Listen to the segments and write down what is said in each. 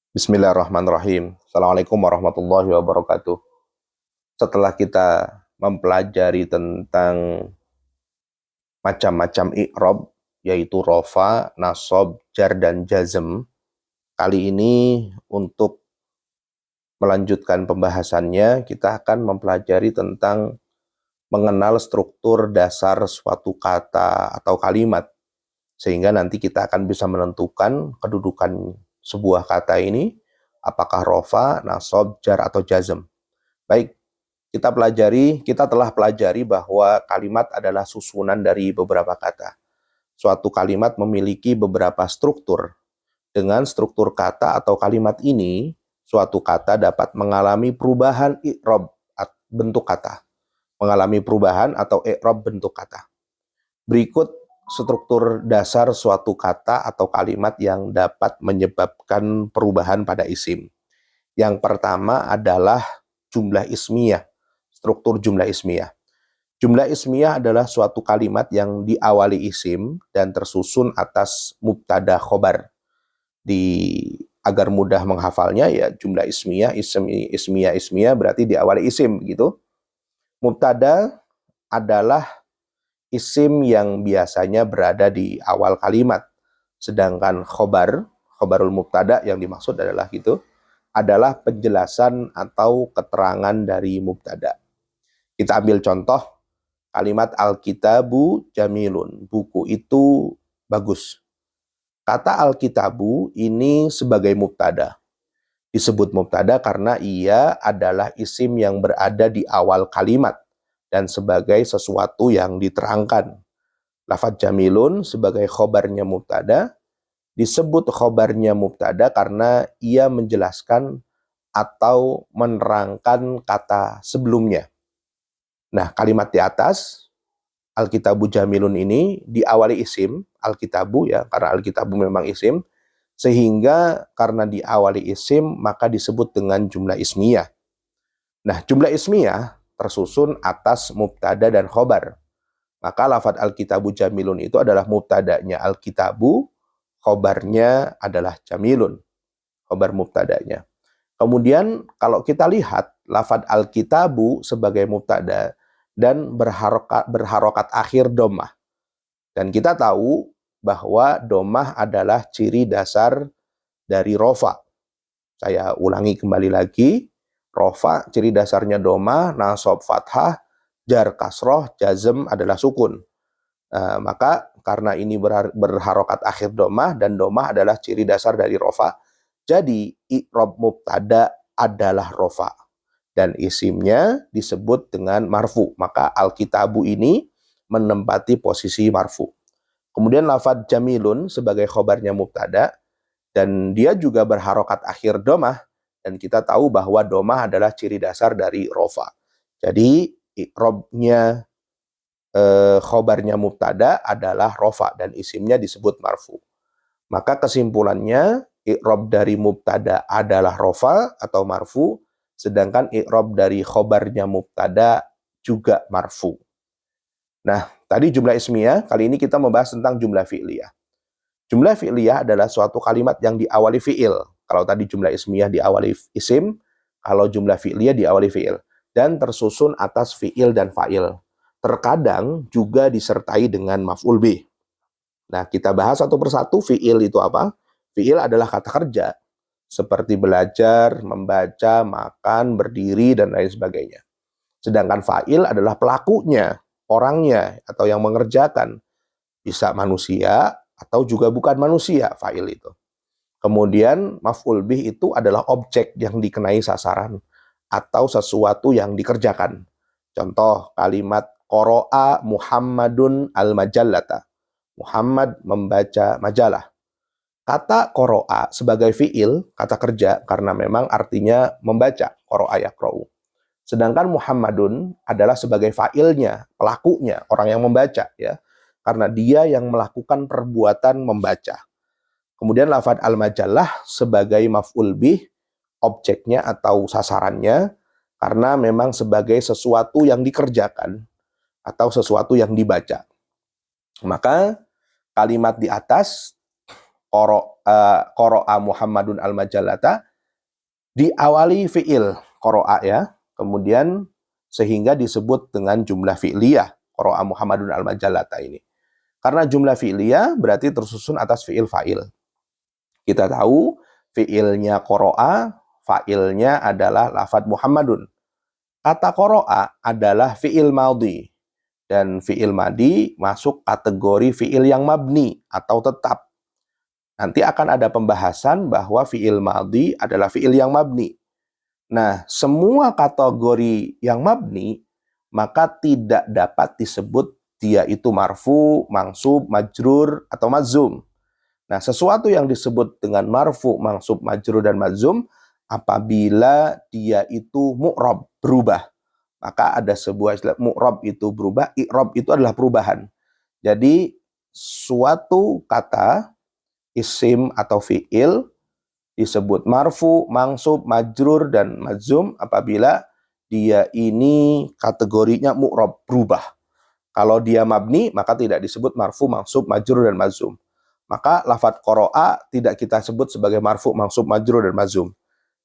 Bismillahirrahmanirrahim. Assalamualaikum warahmatullahi wabarakatuh. Setelah kita mempelajari tentang macam-macam i'rab, yaitu rofa, nasab, jar, dan jazm, kali ini untuk melanjutkan pembahasannya, kita akan mempelajari tentang mengenal struktur dasar suatu kata atau kalimat, sehingga nanti kita akan bisa menentukan kedudukan sebuah kata ini, apakah rofa, nasab, jar, atau jazm. Baik, kita telah pelajari bahwa kalimat adalah susunan dari beberapa kata. Suatu kalimat memiliki beberapa struktur. Dengan struktur kata atau kalimat ini, suatu kata dapat mengalami perubahan i'rab bentuk kata. Mengalami perubahan atau i'rab bentuk kata. Berikut struktur dasar suatu kata atau kalimat yang dapat menyebabkan perubahan pada isim. Yang pertama adalah jumlah ismiyah. Struktur jumlah ismiyah. Jumlah ismiyah adalah suatu kalimat yang diawali isim dan tersusun atas mubtada khobar. Agar mudah menghafalnya ya jumlah ismiyah, ismiyah berarti diawali isim gitu. Mubtada adalah isim yang biasanya berada di awal kalimat. Sedangkan khobarul mubtada yang dimaksud adalah gitu, adalah penjelasan atau keterangan dari mubtada. Kita ambil contoh kalimat Alkitabu jamilun, buku itu bagus. Kata Alkitabu ini sebagai mubtada. Disebut mubtada karena ia adalah isim yang berada di awal kalimat dan sebagai sesuatu yang diterangkan. Lafadz jamilun sebagai khobarnya mubtada, disebut khobarnya mubtada karena ia menjelaskan atau menerangkan kata sebelumnya. Nah, kalimat di atas Alkitabu jamilun ini diawali isim, Alkitabu ya, karena Alkitabu memang isim, sehingga karena diawali isim maka disebut dengan jumlah ismiyah. Nah, jumlah ismiyah tersusun atas mubtada dan khobar. Maka lafadz Alkitabu jamilun itu adalah mubtadanya Alkitabu, khobarnya adalah jamilun, khobar mubtadanya. Kemudian kalau kita lihat lafadz Alkitabu sebagai mubtada dan berharokat akhir dhammah. Dan kita tahu bahwa dhammah adalah ciri dasar dari rofa. Saya ulangi kembali lagi. Rofa ciri dasarnya dhammah, nasab fathah, jar kasroh, jazm adalah sukun. Maka karena ini berharokat akhir dhammah dan dhammah adalah ciri dasar dari rofa, jadi i'rab mubtada adalah rofa dan isimnya disebut dengan marfu. Maka Alkitabu ini menempati posisi marfu. Kemudian lafadz jamilun sebagai khobarnya mubtada dan dia juga berharokat akhir dhammah dan kita tahu bahwa dhammah adalah ciri dasar dari rofa. Jadi i'rabnya khobarnya mubtada adalah rofa dan isimnya disebut marfu. Maka kesimpulannya i'rab dari mubtada adalah rofa atau marfu, sedangkan i'rab dari khobarnya mubtada juga marfu. Nah, tadi jumlah ismiyah, kali ini kita membahas tentang jumlah fi'liyah. Jumlah fi'liyah adalah suatu kalimat yang diawali fi'il. Kalau tadi jumlah ismiyah diawali isim, kalau jumlah fi'liyah diawali fi'il. Dan tersusun atas fi'il dan fa'il. Terkadang juga disertai dengan maf'ul bih. Nah, kita bahas satu persatu. Fi'il itu apa? Fi'il adalah kata kerja. Seperti belajar, membaca, makan, berdiri, dan lain sebagainya. Sedangkan fa'il adalah pelakunya, orangnya, atau yang mengerjakan. Bisa manusia, atau juga bukan manusia, fa'il itu. Kemudian, maf'ul bih itu adalah objek yang dikenai sasaran, atau sesuatu yang dikerjakan. Contoh, kalimat qoro'a Muhammadun al-majallata. Muhammad membaca majalah. Kata qoro'a sebagai fi'il, kata kerja, karena memang artinya membaca, qoro'a yaqra'u. Sedangkan Muhammadun adalah sebagai fa'ilnya, pelakunya, orang yang membaca, ya, karena dia yang melakukan perbuatan membaca. Kemudian lafadz al-majallah sebagai maf'ul bih, objeknya atau sasarannya, karena memang sebagai sesuatu yang dikerjakan atau sesuatu yang dibaca. Maka kalimat di atas qara'a Muhammadun al-majallata diawali fi'il qara'a ya, kemudian sehingga disebut dengan jumlah fi'liyah qara'a Muhammadun al-majallata ini. Karena jumlah fi'liyah berarti tersusun atas fi'il fa'il. Kita tahu fi'ilnya qara'a, fa'ilnya adalah lafadz Muhammadun. Kata qara'a adalah fi'il madhi. Dan fi'il madhi masuk kategori fi'il yang mabni atau tetap. Nanti akan ada pembahasan bahwa fi'il madhi adalah fi'il yang mabni. Nah, semua kategori yang mabni, maka tidak dapat disebut dia itu marfu, mansub, majrur, atau mazum. Nah, sesuatu yang disebut dengan marfu, mansub, majrur, dan mazum, apabila dia itu mu'rab, berubah. Maka ada sebuah istilah mu'rab itu berubah, i'rab itu adalah perubahan. Jadi suatu kata, isim atau fi'il disebut marfu, mansub, majrur, dan mazum apabila dia ini kategorinya mu'rab, berubah. Kalau dia mabni, maka tidak disebut marfu, mansub, majrur, dan mazum. Maka lafadz qara'a tidak kita sebut sebagai marfu, mansub, majrur, dan mazum.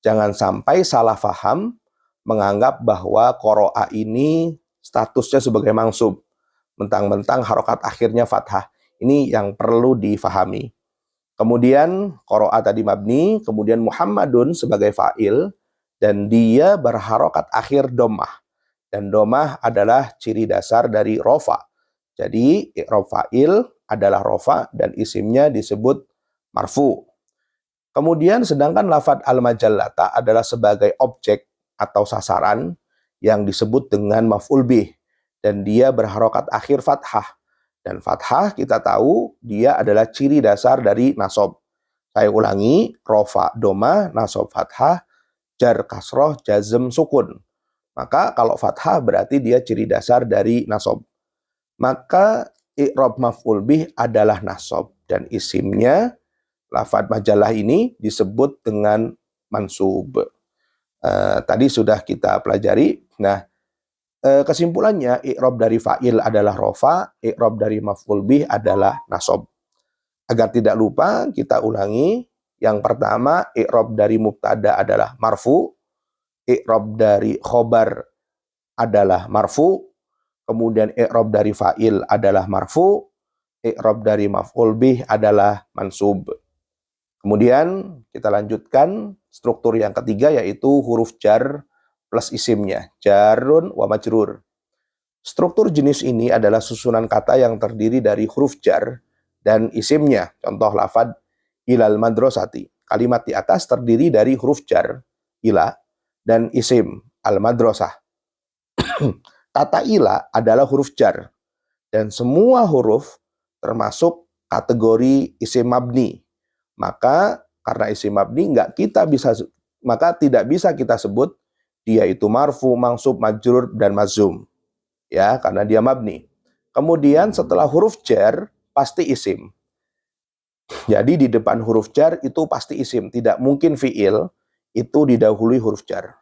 Jangan sampai salah faham menganggap bahwa qara'a ini statusnya sebagai mansub. Mentang-mentang harokat akhirnya fathah. Ini yang perlu difahami. Kemudian qara'a tadi mabni, kemudian Muhammadun sebagai fa'il, dan dia berharokat akhir dhammah. Dan dhammah adalah ciri dasar dari rofa. Jadi i'rab fa'il adalah rofa dan isimnya disebut marfu. Kemudian sedangkan lafadz al-majallata adalah sebagai objek atau sasaran yang disebut dengan maf'ul bih. Dan dia berharokat akhir fathah. Dan fathah kita tahu dia adalah ciri dasar dari nasab. Saya ulangi, rofa, doma, nasab, fathah, jar, kasroh, jazm, sukun. Maka kalau fathah berarti dia ciri dasar dari nasab. Maka i'rab maf'ul bih adalah nasab. Dan isimnya, lafadz majalah ini disebut dengan mansub. Tadi sudah kita pelajari. Nah, kesimpulannya i'rab dari fa'il adalah rofa, i'rab dari maf'ul bih adalah nasab. Agar tidak lupa, kita ulangi. Yang pertama, i'rab dari mubtada adalah marfu, i'rab dari khobar adalah marfu, kemudian i'rab dari fa'il adalah marfu, i'rab dari maf'ul bih adalah mansub. Kemudian kita lanjutkan struktur yang ketiga yaitu huruf jar plus isimnya, jarun wa majrur. Struktur jenis ini adalah susunan kata yang terdiri dari huruf jar dan isimnya. Contoh lafadz ilal madrasati. Kalimat di atas terdiri dari huruf jar, ila, dan isim, al-madrasah. Kata ila adalah huruf jar. Dan semua huruf termasuk kategori isim mabni. Maka karena isim mabni maka tidak bisa kita sebut dia itu marfu, mansub, majrur, dan mazum. Ya, karena dia mabni. Kemudian setelah huruf jar pasti isim. Jadi di depan huruf jar itu pasti isim, tidak mungkin fi'il itu didahului huruf jar.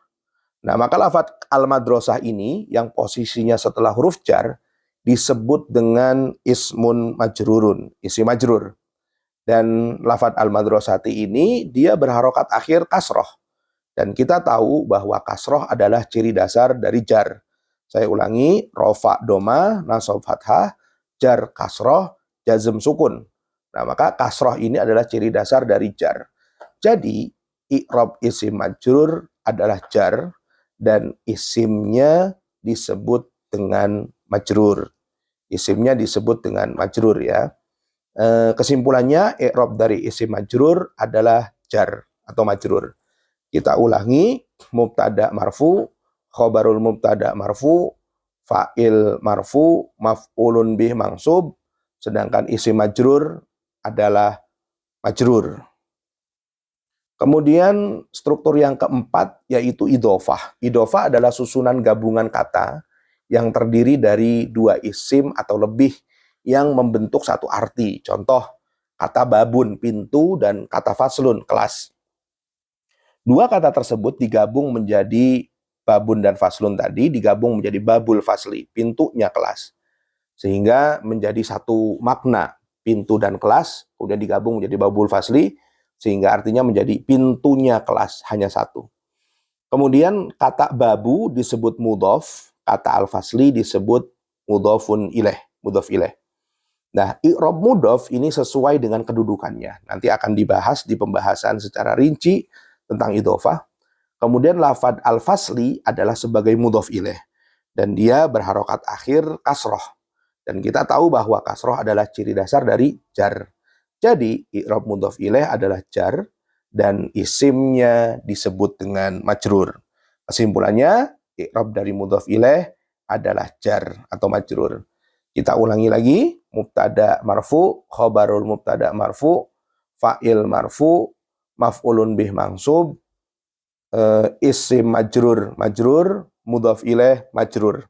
Nah, maka lafadz al-madrasah ini yang posisinya setelah huruf jar disebut dengan ismun majrurun, isim majrur. Dan lafadz al-madrasati ini dia berharokat akhir kasroh. Dan kita tahu bahwa kasroh adalah ciri dasar dari jar. Saya ulangi, rofa doma, nasab fathah, jar kasroh, jazm sukun. Nah, maka kasroh ini adalah ciri dasar dari jar. Jadi, i'rab isim majrur adalah jar dan isimnya disebut dengan majrur. Isimnya disebut dengan majrur ya. Kesimpulannya, i'rab dari isim majrur adalah jar atau majrur. Kita ulangi, mubtada marfu, khobarul mubtada marfu, fa'il marfu, maf'ulun bih mansub, sedangkan isim majrur adalah majrur. Kemudian struktur yang keempat yaitu idhofah. Idhofah adalah susunan gabungan kata yang terdiri dari dua isim atau lebih yang membentuk satu arti. Contoh, kata babun, pintu, dan kata faslun, kelas. Dua kata tersebut digabung menjadi babun dan faslun tadi, digabung menjadi babul fasli, pintunya kelas. Sehingga menjadi satu makna, pintu dan kelas, kemudian digabung menjadi babul fasli, sehingga artinya menjadi pintunya kelas, hanya satu. Kemudian kata babu disebut mudhof, kata al-fasli disebut mudhofun ilaih, mudhof ilaih. Nah, i'rab mudhof ini sesuai dengan kedudukannya. Nanti akan dibahas di pembahasan secara rinci tentang idhofah. Kemudian lafad al-fasli adalah sebagai mudhof ilaih. Dan dia berharokat akhir kasroh. Dan kita tahu bahwa kasroh adalah ciri dasar dari jar. Jadi, i'rab mudhof ilaih adalah jar dan isimnya disebut dengan majrur. Kesimpulannya, i'rab dari mudhof ilaih adalah jar atau majrur. Kita ulangi lagi, mubtada marfu, khobarul mubtada marfu, fa'il marfu, maf'ulun bih mansub, isim majrur, mudhof ilaih, majrur.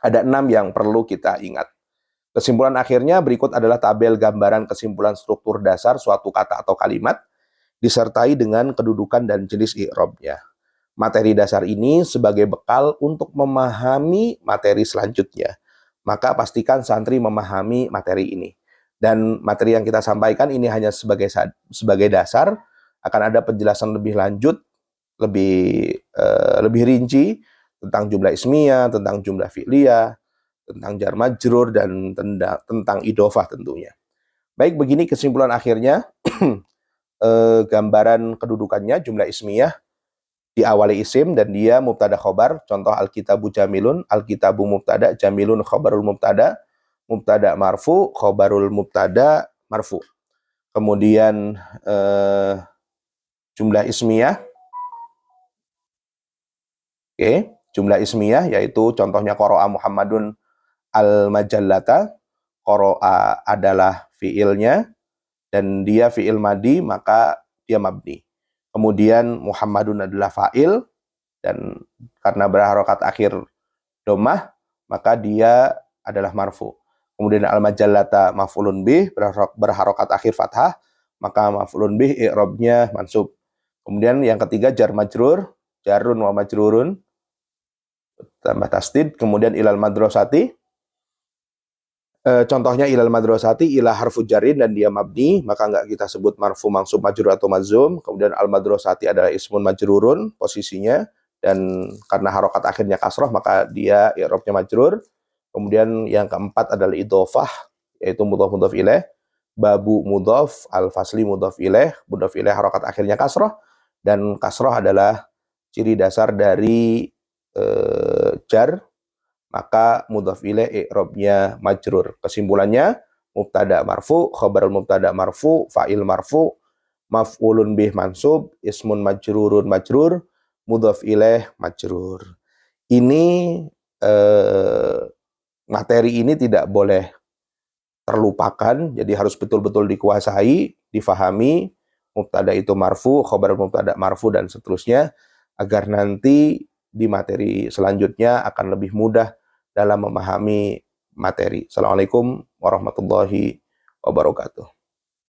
Ada 6 yang perlu kita ingat. Kesimpulan akhirnya berikut adalah tabel gambaran kesimpulan struktur dasar suatu kata atau kalimat, disertai dengan kedudukan dan jenis i'rabnya. Materi dasar ini sebagai bekal untuk memahami materi selanjutnya. Maka pastikan santri memahami materi ini. Dan materi yang kita sampaikan ini hanya sebagai dasar, akan ada penjelasan lebih lanjut, lebih rinci tentang jumlah ismiyah, tentang jumlah fi'liyah, tentang jar majrur, dan tentang idhofah tentunya. Baik, begini kesimpulan akhirnya. Gambaran kedudukannya, jumlah ismiyah diawali isim dan dia mubtada khobar. Contoh alkitabu jamilun, alkitabu mubtada, jamilun khobarul mubtada, mubtada marfu, khobarul mubtada marfu. Kemudian jumlah ismiyah. Oke, jumlah ismiyah yaitu contohnya qara'a Muhammadun al-majallata. Qara'a adalah fiilnya dan dia fiil madi, maka dia mabni. Kemudian Muhammadun adalah fa'il, dan karena berharokat akhir domah, maka dia adalah marfu. Kemudian al-majallata maf'ulun bih, berharokat akhir fathah, maka maf'ulun bih i'rabnya mansub. Kemudian yang ketiga jar majrur, jarun wa majrurun, tambah tasdid. Kemudian ilal madrasati, contohnya ilal madrasati, ila harfu jarin dan dia mabni, maka nggak kita sebut marfu, mansub, majrur atau mazum. Kemudian al madrasati adalah ismun majrurun posisinya, dan karena harokat akhirnya kasroh maka dia i'rabnya majrur. Kemudian yang keempat adalah idhofah, yaitu mudhof mudhof ilaih, babu mudhof, al fasli mudhof ilaih harokat akhirnya kasroh, dan kasroh adalah ciri dasar dari jar, maka mudhof ilaih i'rabnya majrur. Kesimpulannya, mubtada marfu, khabarul mubtada marfu, fa'il marfu, maf'ulun bih mansub, ismun majrurun majrur, mudhof ilaih majrur. Ini materi ini tidak boleh terlupakan, jadi harus betul-betul dikuasai, difahami. Mubtada itu marfu, khabarul mubtada marfu, dan seterusnya, agar nanti di materi selanjutnya akan lebih mudah dalam memahami materi. Assalamualaikum warahmatullahi wabarakatuh.